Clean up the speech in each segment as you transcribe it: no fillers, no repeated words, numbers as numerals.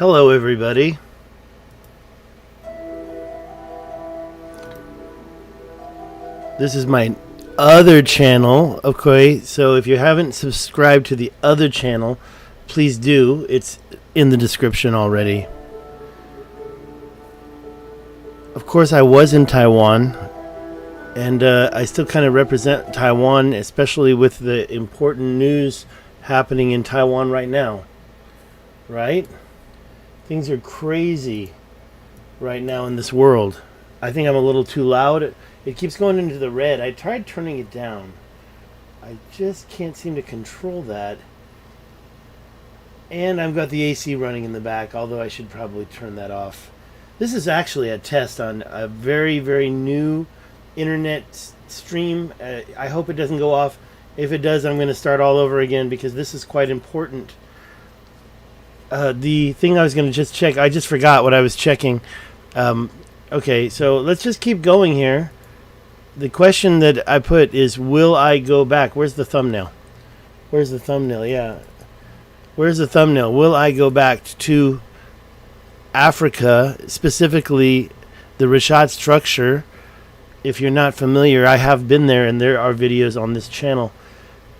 Hello everybody. This is my other channel, okay? So if you haven't subscribed to the other channel, please do. It's in the description already. Of course, I was in Taiwan, and I still kind of represent Taiwan, especially with the important news happening in Taiwan right now, right? Things are crazy right now in this world. I think I'm a little too loud. It keeps going into the red. I tried turning it down. I just can't seem to control that. And I've got the AC running in the back, although I should probably turn that off. This is actually a test on a very, very new internet stream. I hope it doesn't go off. If it does, I'm going to start all over again because this is quite important. The thing I was going to just check, I just forgot what I was checking. Okay, so let's just keep going here. The question that I put is, will I go back? Where's the thumbnail? Where's the thumbnail? Yeah. Where's the thumbnail? Will I go back to Africa, specifically the richat structure? If you're not familiar, I have been there, and there are videos on this channel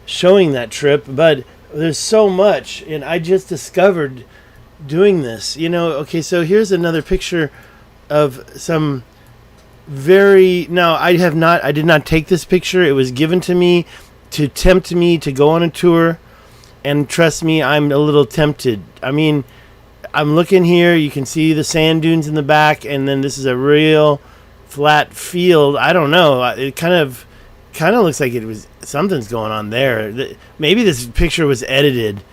showing that trip, but there's so much, and I just discovered doing this. You know, okay, so here's another picture of some very... Now, I did not take this picture. It was given to me to tempt me to go on a tour, and trust me, I'm a little tempted. I mean, I'm looking here, you can see the sand dunes in the back, and then this is a real flat field. I don't know. It kind of looks like it was something's going on there. Maybe this picture was edited,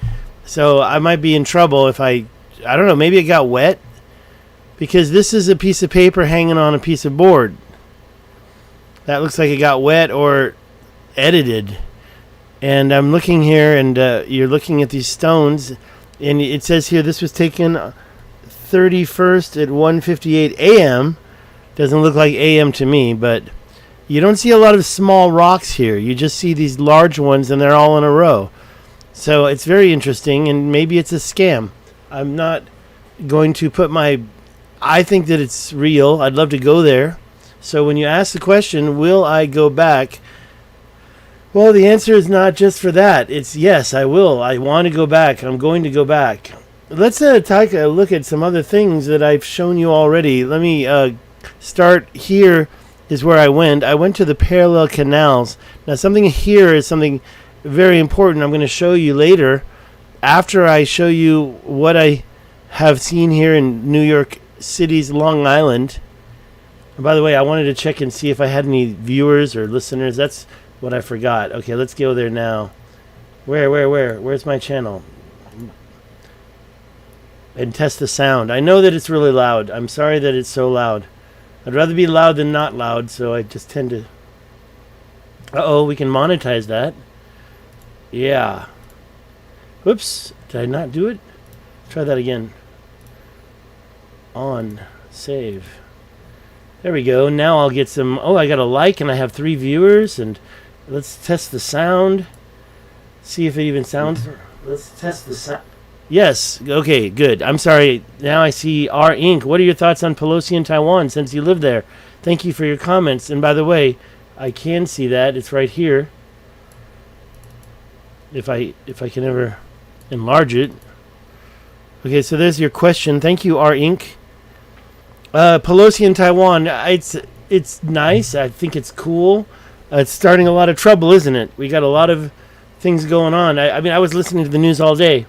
so I might be in trouble if I don't know. Maybe it got wet because this is a piece of paper hanging on a piece of board. That looks like it got wet or edited. And I'm looking here, and you're looking at these stones, and it says here this was taken 31st at 1:58 a.m. Doesn't look like a.m. to me, but you don't see a lot of small rocks here. You just see these large ones, and they're all in a row. So it's very interesting, and maybe it's a scam. I'm not going to put my... I think that it's real. I'd love to go there. So when you ask the question, will I go back? Well, the answer is not just for that. It's yes, I will. I want to go back. I'm going to go back. Let's take a look at some other things that I've shown you already. Let me start here. Is where I went. I went to the parallel canals. Now, something here is something very important. I'm going to show you later. After I show you what I have seen here in New York City's Long Island. And by the way, I wanted to check and see if I had any viewers or listeners. That's what I forgot. Okay, let's go there now. Where's my channel? And test the sound. I know that it's really loud. I'm sorry that it's so loud. I'd rather be loud than not loud, so I just tend to... Uh-oh, we can monetize that. Yeah. Whoops, did I not do it? Try that again. On. Save. There we go. Now I'll get some... Oh, I got a like, and I have 3 viewers, and let's test the sound. See if it even sounds... Let's test the sound. Yes. Okay, good. I'm sorry. Now I see R. Inc. What are your thoughts on Pelosi in Taiwan since you live there? Thank you for your comments. And by the way, I can see that. It's right here. If I can ever enlarge it. Okay, so there's your question. Thank you, R. Inc. Pelosi in Taiwan. It's nice. I think it's cool. It's starting a lot of trouble, isn't it? We got a lot of things going on. I mean, I was listening to the news all day.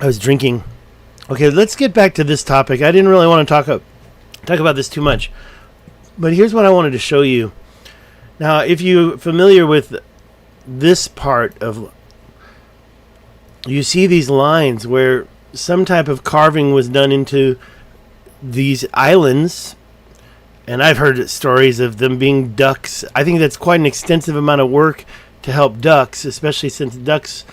I was drinking. Okay, let's get back to this topic. I didn't really want to talk about this too much. But here's what I wanted to show you. Now, if you're familiar with this part of... You see these lines where some type of carving was done into these islands. And I've heard stories of them being ducks. I think that's quite an extensive amount of work to help ducks, especially since ducks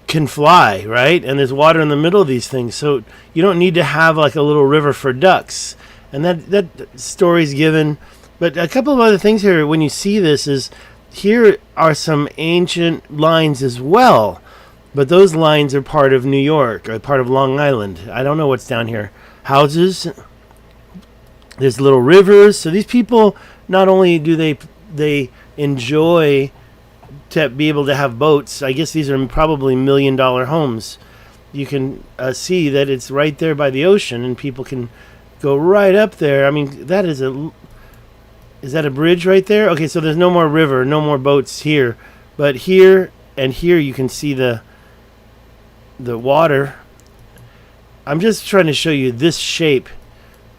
can fly, right? And there's water in the middle of these things, so you don't need to have like a little river for ducks. And that story's given. But a couple of other things here when you see this is here are some ancient lines as well. But those lines are part of New York or part of Long Island. I don't know what's down here. Houses. There's little rivers. So these people, not only do they enjoy to be able to have boats. I guess these are probably $1 million homes. You can see that it's right there by the ocean, and people can go right up there. I mean, that is is that a bridge right there? Okay, so there's no more river, no more boats here, but here and here you can see the water. I'm just trying to show you this shape,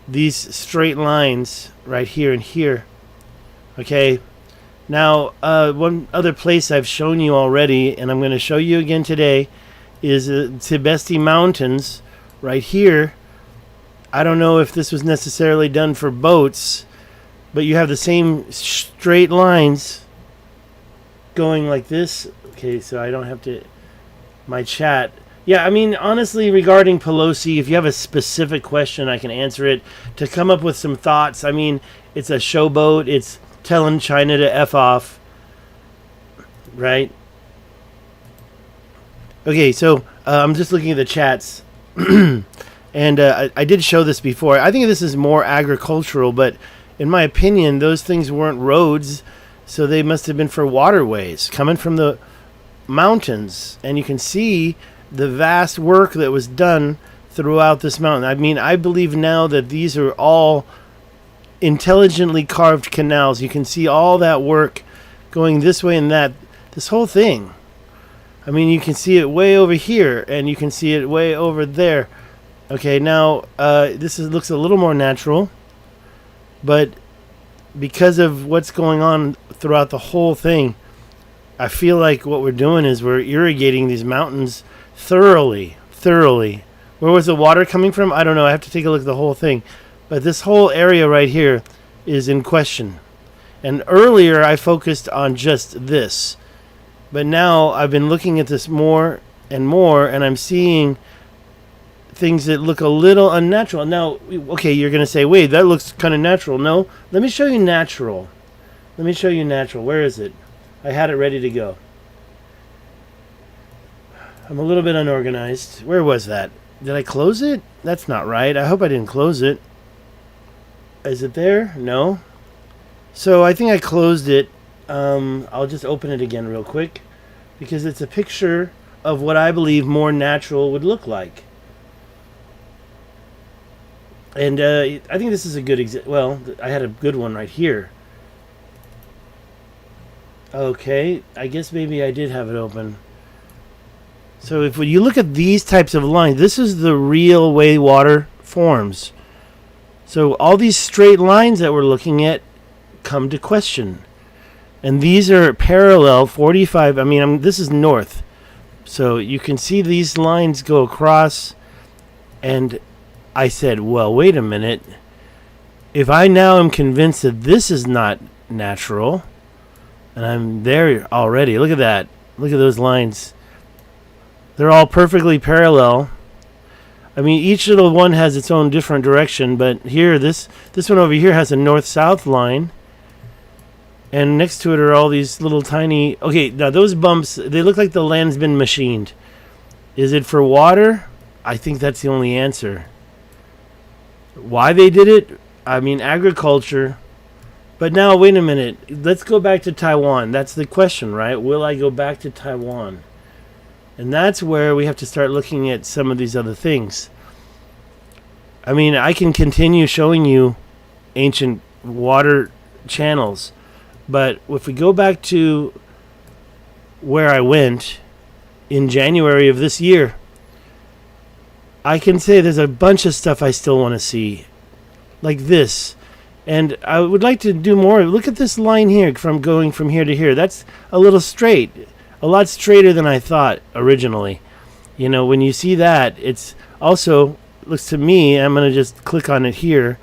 these straight lines right here and here. Okay. Now, one other place I've shown you already, and I'm going to show you again today, is the Tibesti Mountains right here. I don't know if this was necessarily done for boats, but you have the same straight lines going like this. Okay, so I don't have to... My chat. Yeah, I mean, honestly, regarding Pelosi, if you have a specific question, I can answer it. To come up with some thoughts, I mean, it's a showboat. It's telling China to F off, right? Okay, so I'm just looking at the chats, and I did show this before. I think this is more agricultural, but in my opinion, those things weren't roads, so they must have been for waterways coming from the mountains, and you can see the vast work that was done throughout this mountain. I mean, I believe now that these are all intelligently carved canals. You can see all that work going this way and that. This whole thing. I mean, you can see it way over here, and you can see it way over there. Okay, now this looks a little more natural, but because of what's going on throughout the whole thing, I feel like what we're doing is we're irrigating these mountains thoroughly. Where was the water coming from? I don't know. I have to take a look at the whole thing. But this whole area right here is in question. And earlier I focused on just this. But now I've been looking at this more and more, and I'm seeing things that look a little unnatural. Now, okay, you're going to say, wait, that looks kind of natural. No, let me show you natural. Where is it? I had it ready to go. I'm a little bit unorganized. Where was that? Did I close it? That's not right. I hope I didn't close it. Is it there? No. So I think I closed it. I'll just open it again real quick, because it's a picture of what I believe more natural would look like. And I think this is a good example. Well, I had a good one right here. Okay, I guess maybe I did have it open. So if you look at these types of lines, this is the real way water forms. So all these straight lines that we're looking at come to question. And these are parallel 45. I mean, this is north. So you can see these lines go across. And I said, well, wait a minute. If I now am convinced that this is not natural, and I'm there already. Look at that. Look at those lines. They're all perfectly parallel. I mean, each little one has its own different direction, but here, this one over here has a north-south line, and next to it are all these little tiny... Okay, now those bumps, they look like the land's been machined. Is it for water? I think that's the only answer. Why they did it? I mean, agriculture. But now, wait a minute. Let's go back to Taiwan. That's the question, right? Will I go back to Taiwan? And that's where we have to start looking at some of these other things. I mean, I can continue showing you ancient water channels, but if we go back to where I went in January of this year, I can say there's a bunch of stuff I still want to see, like this. And I would like to do more. Look at this line here, from going from here to here. That's a little straight. A lot straighter than I thought originally. You know, when you see that, it's also looks to me, I'm going to just click on it here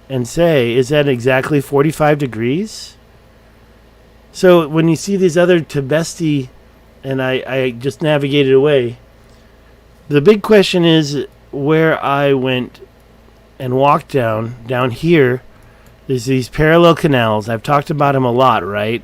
and say, is that exactly 45 degrees? So when you see these other Tibesti, and I just navigated away, the big question is where I went and walked down here. There's these parallel canals. I've talked about them a lot, right?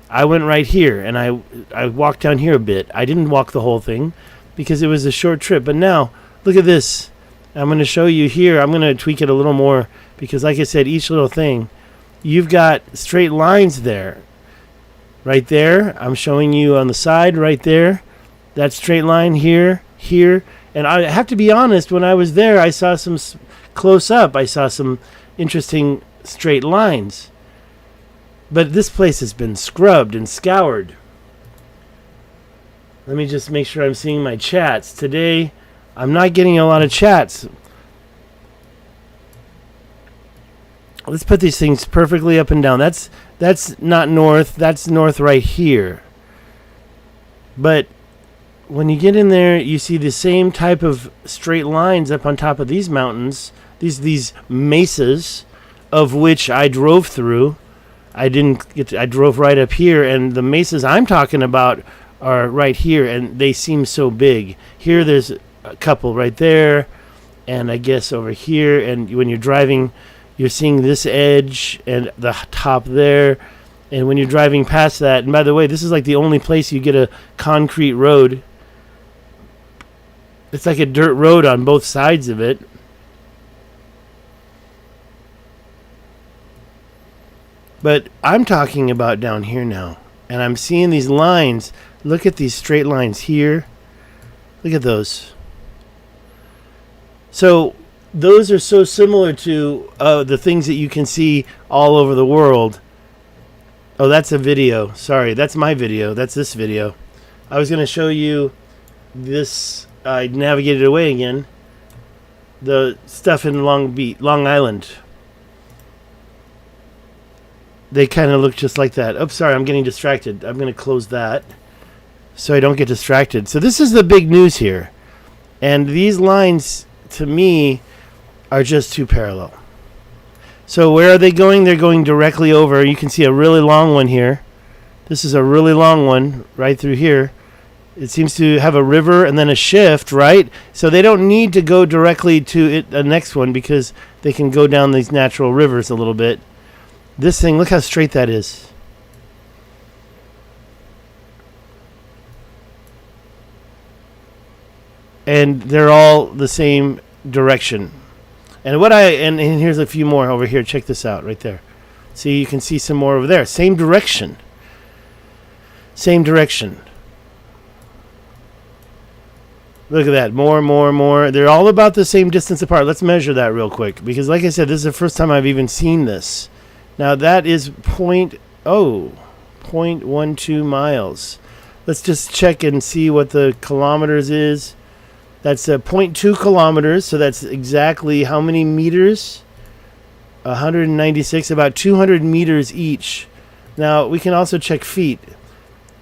I went right here, and I walked down here a bit. I didn't walk the whole thing because it was a short trip. But now, look at this. I'm going to show you here. I'm going to tweak it a little more because, like I said, each little thing, you've got straight lines there. Right there. I'm showing you on the side right there. That straight line here, here. And I have to be honest, when I was there, I saw some close up. I saw some interesting straight lines. But this place has been scrubbed and scoured. Let me just make sure I'm seeing my chats. Today, I'm not getting a lot of chats. Let's put these things perfectly up and down. That's not north. That's north right here. But when you get in there, you see the same type of straight lines up on top of these mountains. These mesas, of which I drove through. I drove right up here, and the mesas I'm talking about are right here, and they seem so big. Here there's a couple right there, and I guess over here, and when you're driving, you're seeing this edge and the top there, and when you're driving past that, and by the way, this is like the only place you get a concrete road. It's like a dirt road on both sides of it. But I'm talking about down here now. And I'm seeing these lines. Look at these straight lines here. Look at those. So those are so similar to the things that you can see all over the world. Oh, that's a video. Sorry, that's my video. That's this video. I was going to show you this. I navigated away again. The stuff in Long Island. They kind of look just like that. Oh, sorry, I'm getting distracted. I'm going to close that so I don't get distracted. So this is the big news here. And these lines, to me, are just too parallel. So where are they going? They're going directly over. You can see a really long one here. This is a really long one right through here. It seems to have a river and then a shift, right? So they don't need to go directly to the next one because they can go down these natural rivers a little bit. This thing, look how straight that is. And they're all the same direction. And and here's a few more over here. Check this out right there. See, you can see some more over there. Same direction. Same direction. Look at that. More. They're all about the same distance apart. Let's measure that real quick. Because like I said, this is the first time I've even seen this. Now that is 0.12 miles. Let's just check and see what the kilometers is. That's 0.2 kilometers, so that's exactly how many meters? 196, about 200 meters each. Now we can also check feet.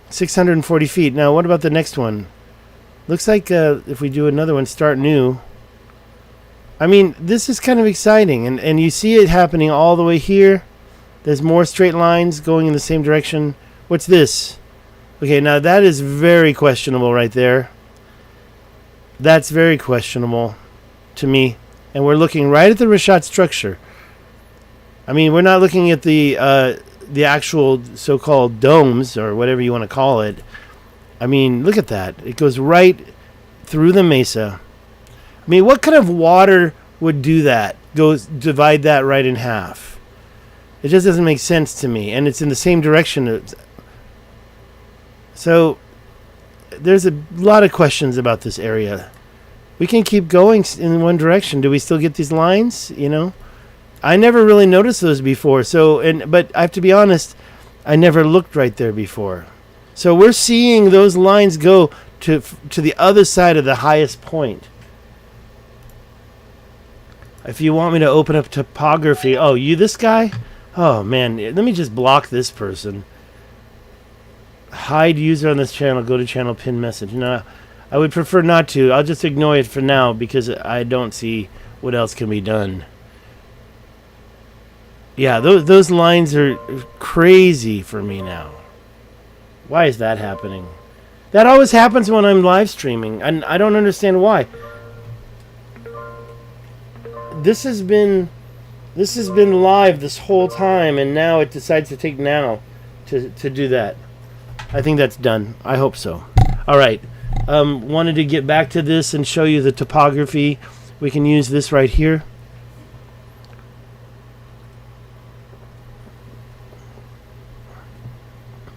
640 feet. Now what about the next one? Looks like if we do another one, start new. I mean, this is kind of exciting, and you see it happening all the way here. There's more straight lines going in the same direction. What's this? Okay, now that is very questionable right there. That's very questionable to me. And we're looking right at the richat structure. I mean, we're not looking at the actual so-called domes or whatever you want to call it. I mean, look at that. It goes right through the mesa. I mean, what kind of water would do that? Divide that right in half. It just doesn't make sense to me. And it's in the same direction. So there's a lot of questions about this area. We can keep going in one direction. Do we still get these lines? You know, I never really noticed those before. But I have to be honest, I never looked right there before. So we're seeing those lines go to the other side of the highest point. If you want me to open up topography, oh, you this guy? Oh man, let me just block this person. Hide user on this channel, go to channel pin message. No, I would prefer not to. I'll just ignore it for now because I don't see what else can be done. Yeah, those lines are crazy for me now. Why is that happening? That always happens when I'm live streaming, and I don't understand why. This has been live this whole time, and now it decides to take to do that. I think that's done. I hope so. All right. Wanted to get back to this and show you the topography. We can use this right here.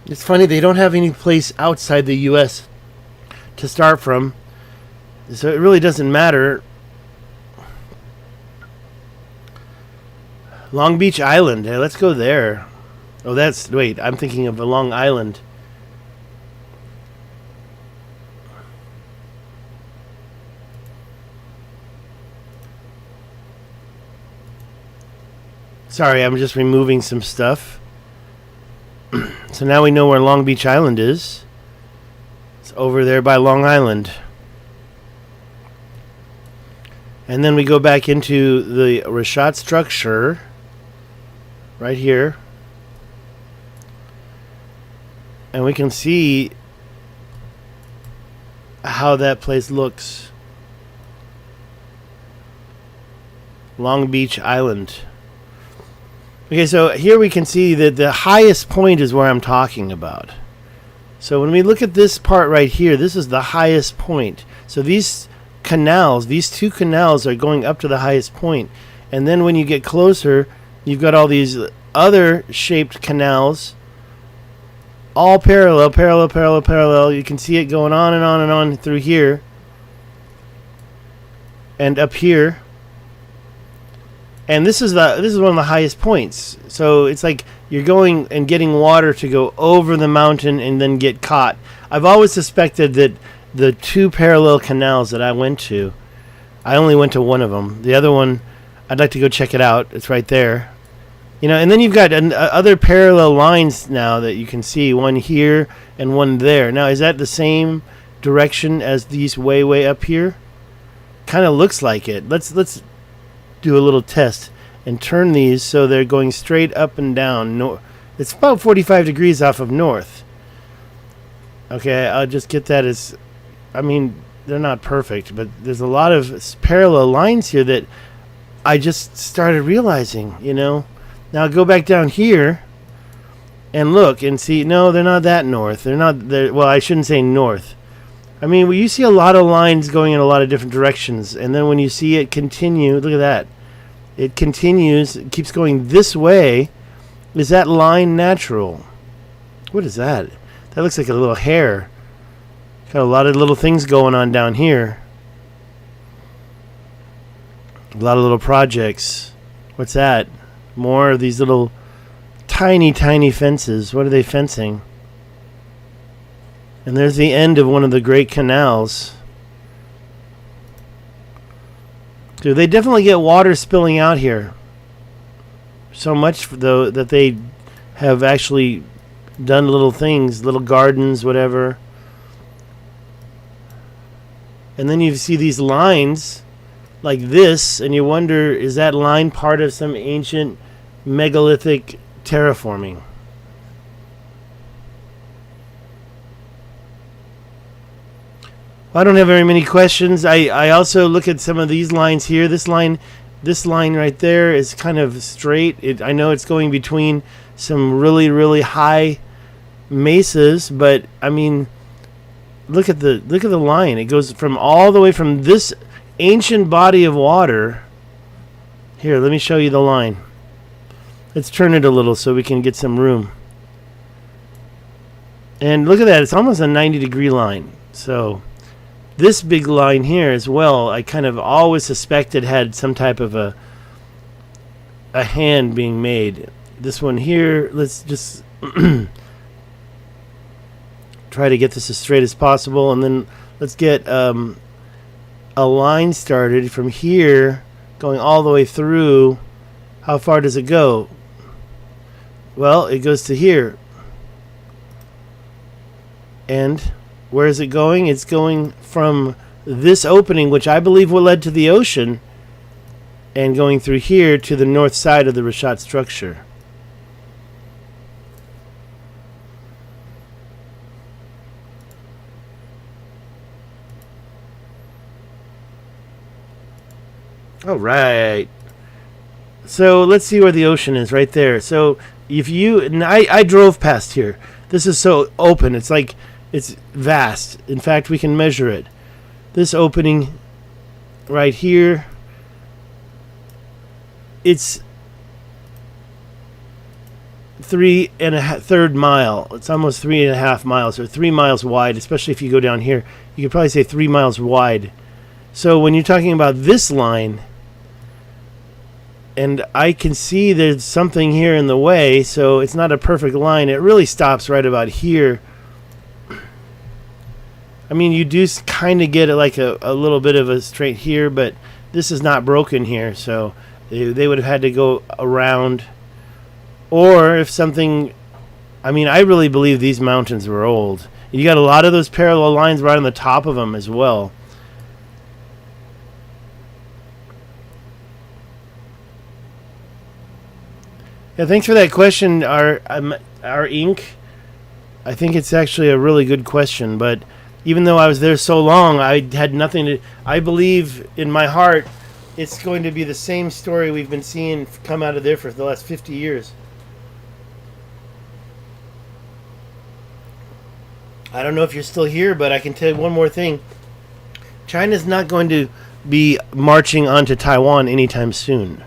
It's funny, they don't have any place outside the U.S. to start from, so it really doesn't matter. Long Beach Island. Hey, let's go there. Oh, wait, I'm thinking of a Long Island. Sorry, I'm just removing some stuff. So now we know where Long Beach Island is. It's over there by Long Island. And then we go back into the richat structure. Right here. And we can see how that place looks. Long Beach Island. Okay, so here we can see that the highest point is where I'm talking about. So when we look at this part right here, this is the highest point. So these canals, these two canals are going up to the highest point. And then when you get closer, you've got all these other shaped canals, all parallel. You can see it going on and on and on through here. And up here. And this is one of the highest points. So it's like you're going and getting water to go over the mountain and then get caught. I've always suspected that the two parallel canals that I went to, I only went to one of them. The other one, I'd like to go check it out. It's right there. You know, and then you've got other parallel lines now that you can see, one here and one there. Now, is that the same direction as these way up here? Kind of looks like it. Let's do a little test and turn these so they're going straight up and down. It's about 45 degrees off of north. Okay, I'll just get that as, I mean, they're not perfect, but there's a lot of parallel lines here that I just started realizing, you know. Now go back down here and look and see, no, they're not that north. They're not there. Well, I shouldn't say north. I mean, you see a lot of lines going in a lot of different directions, and then when you see it continue, look at that. It continues, it keeps going this way. Is that line natural? What is that? That looks like a little hair. Got a lot of little things going on down here. A lot of little projects. What's that? More of these little tiny fences. What are they fencing? And there's the end of one of the great canals. Dude, they definitely get water spilling out here. So much, though, that they have actually done little things, little gardens, whatever. And then you see these lines like this, and you wonder, is that line part of some ancient megalithic terraforming? I don't have very many questions. I also look at some of these lines here. This line right there is kind of straight. I know it's going between some really high mesas, but I mean, look at the line. It goes from all the way from this ancient body of water. Here, let me show you the line. Let's turn it a little so we can get some room. And look at that. It's almost a 90-degree line. So this big line here as well, I kind of always suspected had some type of a hand being made. This one here, let's just try to get this as straight as possible, and then let's get a line started from here going all the way through. How far does it go? Well, it goes to here. And where is it going? It's going from this opening, which I believe will lead to the ocean, and going through here to the north side of the richat structure. All right. So let's see where the ocean is, right there. So if you, and I drove past here. This is so open. It's like, it's vast. In fact, we can measure it. This opening right here, it's 3 1/3 mile. It's almost 3.5 miles, or 3 miles wide, especially if you go down here. You could probably say 3 miles wide. So when you're talking about this line, and I can see there's something here in the way, so it's not a perfect line. It really stops right about here. I mean, you do kind of get like a little bit of a straight here, but this is not broken here, so they would have had to go around. Or if something, I mean, I really believe these mountains were old. You got a lot of those parallel lines right on the top of them as well. Yeah, thanks for that question, our ink. I think it's actually a really good question, but even though I was there so long, I had nothing to... I believe in my heart it's going to be the same story we've been seeing come out of there for the last 50 years. I don't know if you're still here, but I can tell you one more thing. China's not going to be marching onto Taiwan anytime soon.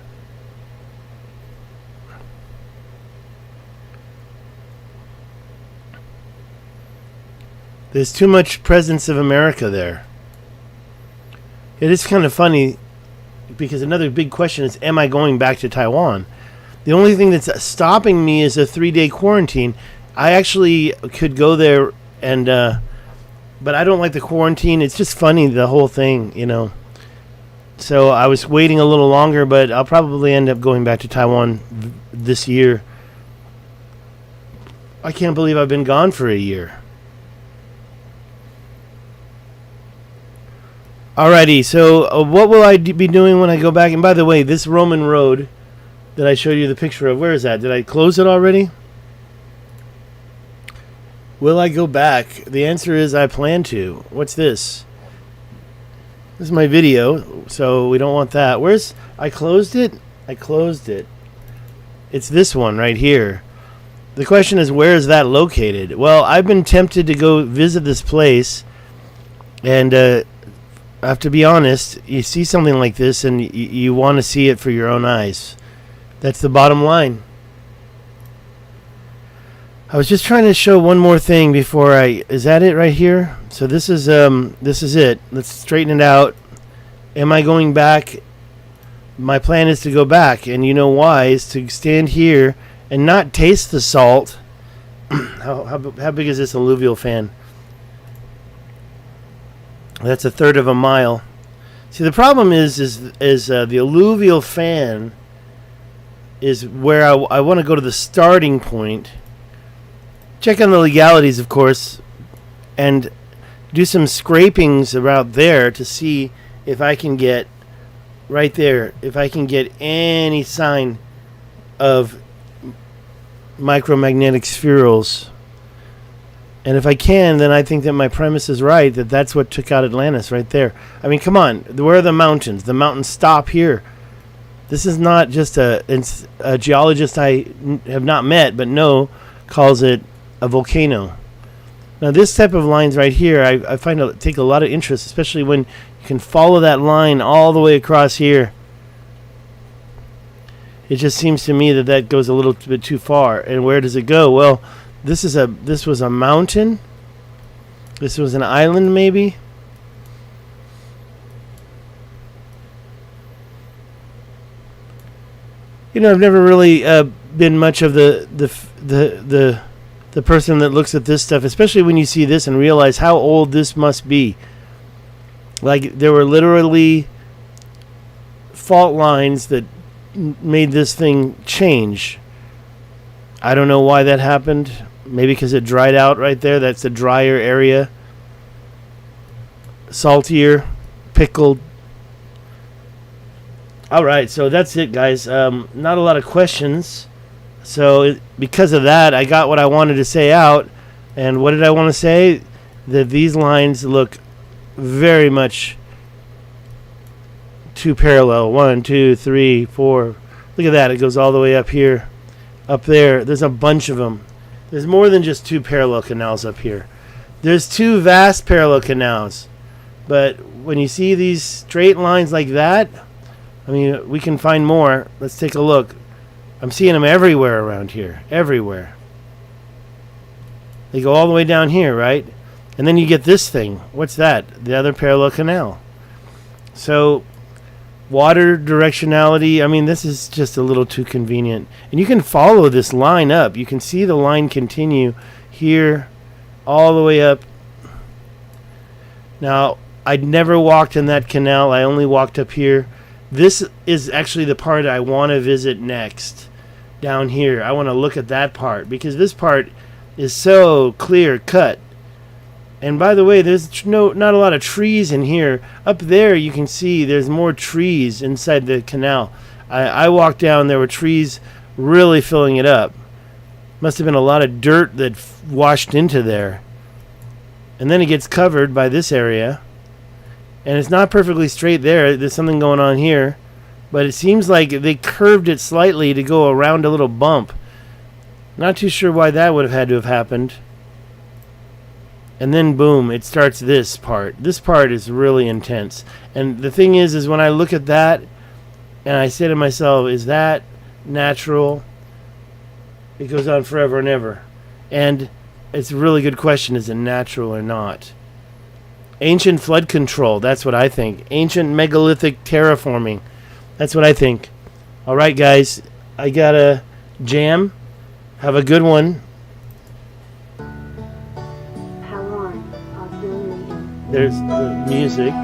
There's too much presence of America there. It is kind of funny because another big question is, am I going back to Taiwan? The only thing that's stopping me is a 3-day quarantine. I actually could go there, and but I don't like the quarantine. It's just funny, the whole thing, you know. So I was waiting a little longer, but I'll probably end up going back to Taiwan this year. I can't believe I've been gone for a year. Alrighty, so what will I be doing when I go back? And by the way, this Roman road that I showed you the picture of, where is that? Did I close it already? Will I go back? The answer is I plan to. What's this? This is my video, so we don't want that. Where's... I closed it? I closed it. It's this one right here. The question is, where is that located? Well, I've been tempted to go visit this place, and I have to be honest, you see something like this and you want to see it for your own eyes. That's the bottom line. I was just trying to show one more thing before I... Is that it right here? So this is it. Let's straighten it out. Am I going back? My plan is to go back, and you know why? Is to stand here and not taste the salt. How big is this alluvial fan? That's 1/3 of a mile. See, the problem is the alluvial fan is where I want to go to the starting point. Check on the legalities, of course, and do some scrapings around there to see if I can get right there, if I can get any sign of micromagnetic spherules. And if I can, then I think that my premise is right, that that's what took out Atlantis right there. I mean, come on. Where are the mountains? The mountains stop here. This is not just a geologist I have not met, but calls it a volcano. Now, this type of lines right here, I find take a lot of interest, especially when you can follow that line all the way across here. It just seems to me that goes a little bit too far. And where does it go? Well, this was a mountain. This was an island, maybe. You know, I've never really been much of the person that looks at this stuff, especially when you see this and realize how old this must be. Like, there were literally fault lines that made this thing change. I don't know why that happened. Maybe because it dried out right there. That's a drier area. Saltier, pickled. All right, so that's it, guys. Not a lot of questions. So because of that, I got what I wanted to say out. And what did I want to say? That these lines look very much too parallel. 1, 2, 3, 4, Look at that. It goes all the way up here. Up there. There's a bunch of them. There's more than just 2 parallel canals up here. There's 2 vast parallel canals. But when you see these straight lines like that, I mean, we can find more. Let's take a look. I'm seeing them everywhere around here. Everywhere. They go all the way down here, right? And then you get this thing. What's that? The other parallel canal. So, water directionality, I mean, this is just a little too convenient. And you can follow this line up. You can see the line continue here all the way up. Now, I'd never walked in that canal. I only walked up here. This is actually the part I want to visit next. Down here. I want to look at that part because this part is so clear cut. And by the way, there's not a lot of trees in here. Up there you can see there's more trees inside the canal. I walked down, there were trees really filling it up. Must have been a lot of dirt that washed into there. And then it gets covered by this area. And it's not perfectly straight there. There's something going on here. But it seems like they curved it slightly to go around a little bump. Not too sure why that would have had to have happened. And then boom, it starts this part. This part is really intense. And the thing is when I look at that and I say to myself, is that natural? It goes on forever and ever. And it's a really good question, is it natural or not? Ancient flood control, that's what I think. Ancient megalithic terraforming. That's what I think. All right, guys, I gotta jam. Have a good one. There's the music.